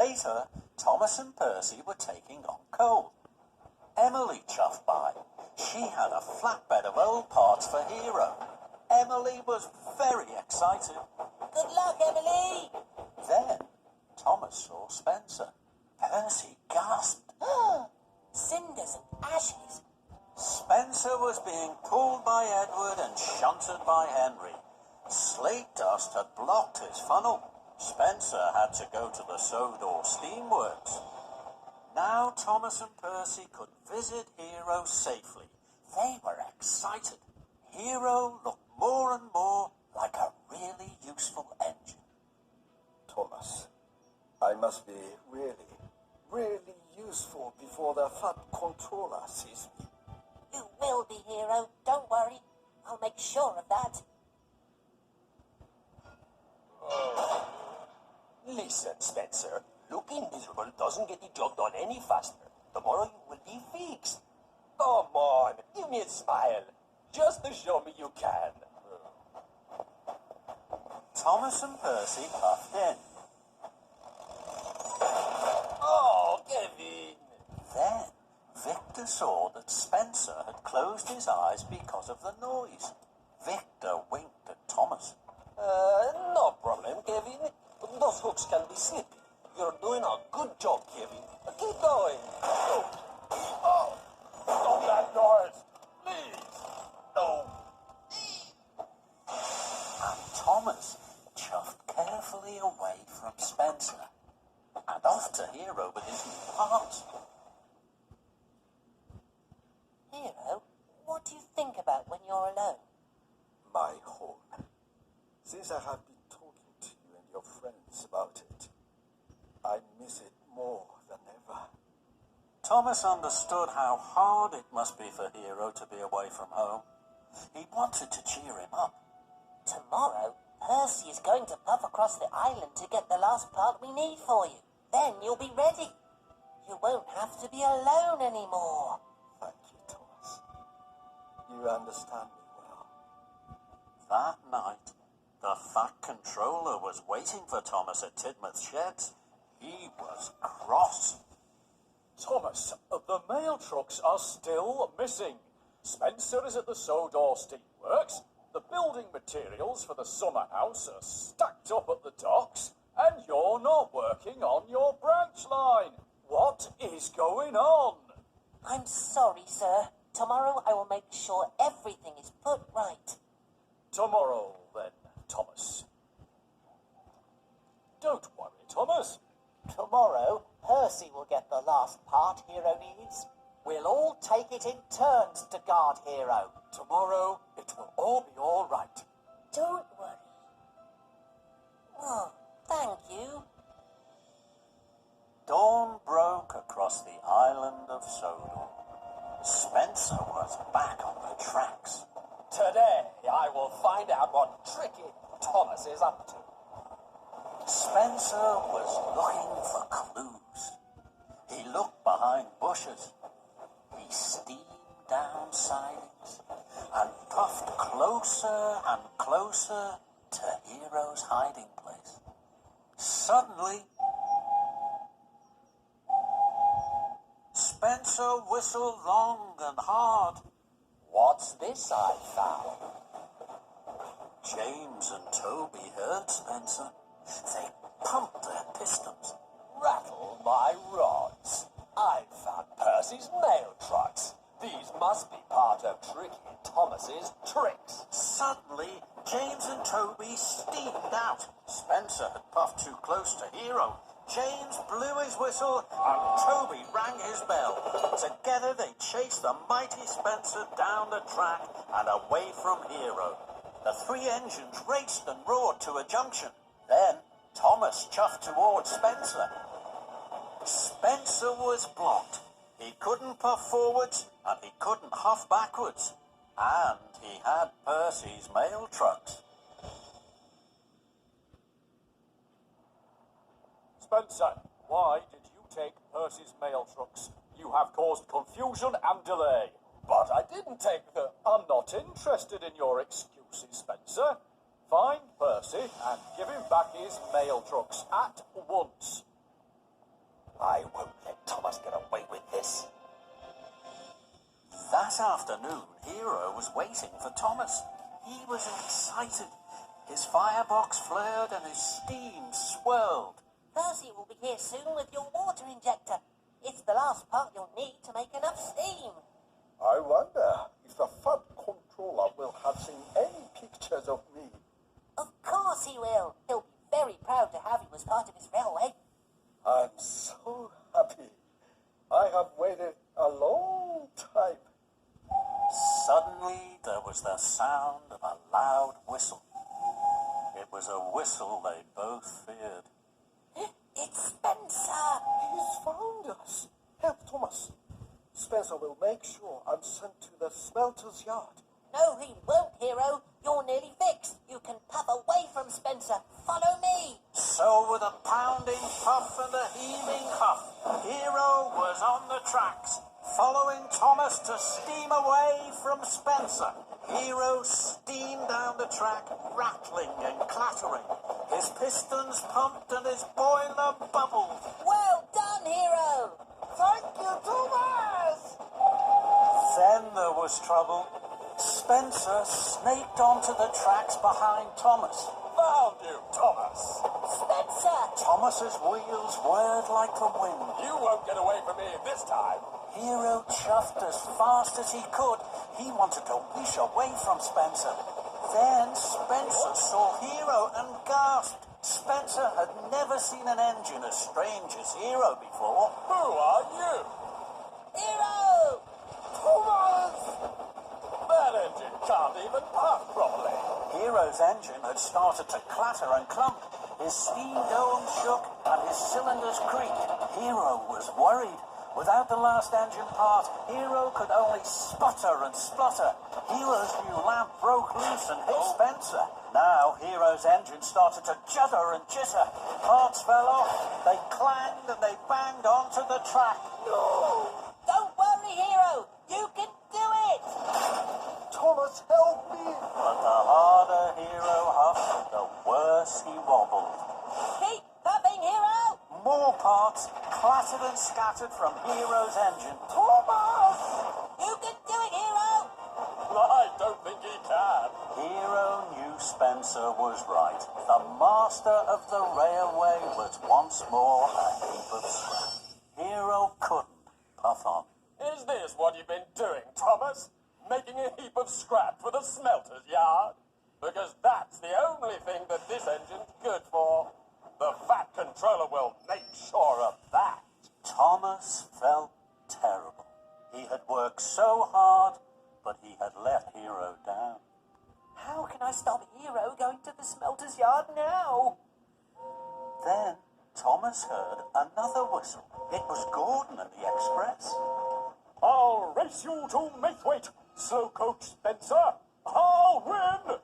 Later, Thomas and Percy were taking on coal. Emily chuffed by. She had a flatbed of old parts for Hero. Emily was very excited. Good luck, Emily! Then, Thomas saw Spencer. Percy gasped. Cinders and ashes. Spencer was being pulled by Edward and shunted by Henry. Slate dust had blocked his funnel. Spencer had to go to the Sodor Steamworks. Now Thomas and Percy could visit Hero safely. They were excited. Hero looked more and more like a really useful engine. Thomas, I must be really useful before the Fat Controller sees me. You will be, Hero. Don't worry. I'll make sure of that. Listen, Spencer. Looking miserable doesn't get the job done any faster. Tomorrow you will be fixed. Come on, give me a smile. Just to show me you can. Thomas and Percy puffed in. Oh, Kevin! Then Victor saw that Spencer had closed his eyes because of the noise. Victor winked at Thomas. No problem, Kevin. Those hooks can be slippy. You're doing a good job, Kevin. Keep going. Oh, stop that noise, please. No. And Thomas chuffed carefully away from Spencer and off to Hero with his new parts. Hero, what do you think about when you're alone? My home. Since I have been talking to you and your friends about it, I miss it more than ever. Thomas understood how hard it must be for Hero to be away from home. He wanted to cheer him up. Tomorrow, Percy is going to puff across the island to get the last part we need for you. Then you'll be ready. You won't have to be alone anymore. Thank you, Thomas. You understand me well. That night, the Fat Controller was waiting for Thomas at Tidmouth Sheds. He was cross. Thomas, the mail trucks are still missing. Spencer is at the Sodor Steamworks. The building materials for the summer house are stacked up at the docks, and you're not working on your branch line. What is going on? I'm sorry, sir. Tomorrow I will make sure everything is put right. Tomorrow, then, Thomas. Don't worry, Thomas. Tomorrow, Percy will get the last part Hero needs. We'll all take it in turns to guard Hero. Tomorrow, it will all be all right. Don't worry. Oh, thank you. Dawn broke across the island of Sodor. Spencer was back on the tracks. Today, I will find out what tricky Thomas is up to. Spencer was looking for clues. He looked behind bushes. He steamed down sidings and puffed closer and closer to Hero's hiding place. Suddenly, Spencer whistled long and hard. What's this I found? James and Toby heard Spencer. They pumped their pistons. Rattle my rods. I found Percy's mail trucks. These must be part of Tricky Thomas's tricks. Suddenly, James and Toby steamed out. Spencer had puffed too close to Hero. James blew his whistle and Toby rang his bell. Together they chased the mighty Spencer down the track and away from Hero. The three engines raced and roared to a junction. Then Thomas chuffed towards Spencer. Spencer was blocked. He couldn't puff forwards and he couldn't huff backwards. And he had Percy's mail trucks. Spencer, why did you take Percy's mail trucks? You have caused confusion and delay. But I didn't take the... I'm not interested in your excuses, Spencer. Find Percy and give him back his mail trucks at once. I won't let Thomas get away with this. That afternoon, Hero was waiting for Thomas. He was excited. His firebox flared and his steam swirled. Percy will be here soon with your water injector. It's the last part you'll need to make enough steam. I wonder if the Fat Controller will have seen any pictures of me. Of course he will. He'll be very proud to have you as part of his railway. I'm so happy. I have waited a long time. Suddenly, there was the sound of a loud whistle. It was a whistle they both feared. It's Spencer. He's found us. Help Thomas. Spencer will make sure I'm sent to the smelter's yard. No, he won't, Hero. You're nearly fixed. You can puff away from Spencer. Follow me. So, with a pounding puff and a heaving huff, Hero was on the tracks, following Thomas to steam away from Spencer. Hero steamed down the track, rattling and clattering. His pistons pumped and his boiler bubbled. Well done, Hero. Thank you, Thomas! Then there was trouble. Spencer snaked onto the tracks behind Thomas. Found you, Thomas. Spencer. Thomas's wheels whirred like the wind. You won't get away from me this time. Hero chuffed as fast as he could. He wanted to whoosh away from Spencer. Then Spencer saw Hero and gasped. Spencer had never seen an engine as strange as Hero before. Who are you? Hero. Thomas! That engine can't even puff properly. Hero's engine had started to clatter and clump. His steam dome shook and his cylinders creaked. Hero was worried. Without the last engine part, Hero could only sputter and splutter. Hero's new lamp broke loose and hit Spencer. Now Hero's engine started to judder and jitter. Parts fell off. They clanged and they banged onto the track. No! Don't worry, Hero. You can do it. Thomas, help me! But the harder Hero huffed, the worse he wobbled. Keep puffing, Hero. More parts clattered and scattered from Hero's engine. Thomas! You can do it, Hero. I don't think he can. Hero knew Spencer was right. The master of the railway was once more a heap of scrap. Hero couldn't puff on. Is this what you've been doing, Thomas? Making a heap of scrap for the smelter's yard? Because that's the only thing that this engine's good for. The Fat Controller will make sure of that. Thomas felt terrible. He had worked so hard, but he had let Hero down. How can I stop Hero going to the smelter's yard now? Then Thomas heard another whistle. It was Gordon at the express. I'll race you to Maithwaite, slow coach Spencer. I'll win!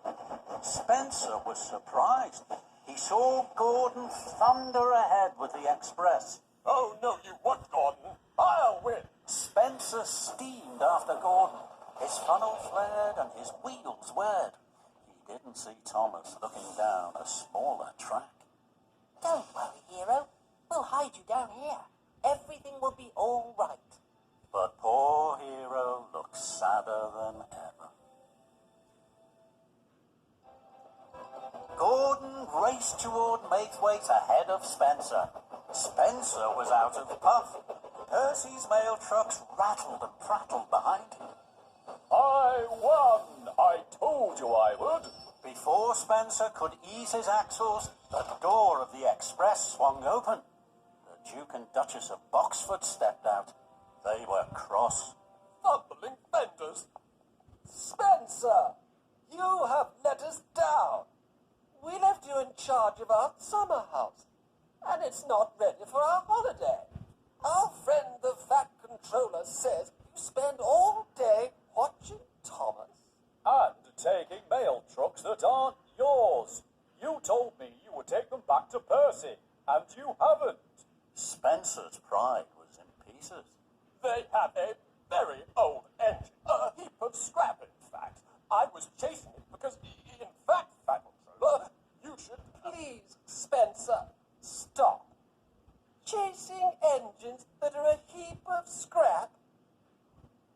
Spencer was surprised. He saw Gordon thunder ahead with the express. Oh, no, you won't, Gordon. I'll win. Spencer steamed after Gordon. His funnel flared and his wheels whirred. He didn't see Thomas looking down a smaller track. Don't worry, Hero. We'll hide you down here. Everything will be all right. But poor Hero looked sadder than ever. Gordon raced toward Maithwaite ahead of Spencer. Spencer was out of puff. Percy's mail trucks rattled and prattled behind him. I won! I told you I would. Before Spencer could ease his axles, the door of the express swung open. The Duke and Duchess of Boxford stepped out. They were cross. Fumbling fenders. Spencer, you have let us down. We left you in charge of our summer house, and it's not ready for our holiday. Our friend the Fat Controller says you spend all day watching Thomas. And taking mail trucks that aren't yours. You told me you would take them back to Percy, and you haven't. Spencer's pride was in pieces. They have a very old engine, a heap of scrap, in fact. I was chasing it because, in fact, Fat Controller, you should please, Spencer, stop. Chasing engines that are a heap of scrap?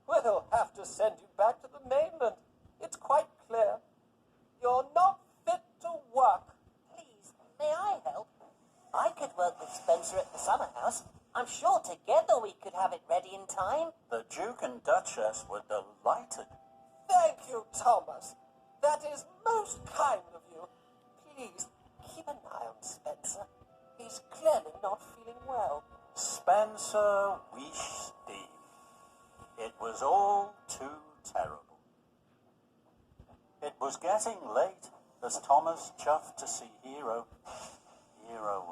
We'll have to send you back to the mainland. It's quite clear. You're not fit to work. Please, may I help? I could work with Spencer at the summer house. I'm sure together we could have it ready in time. The Duke and Duchess were delighted. Thank you, Thomas. That is most kind of you. Please, keep an eye on Spencer. He's clearly not feeling well. Spencer wished Steve. It was all too terrible. It was getting late as Thomas chuffed to see Hero. Hero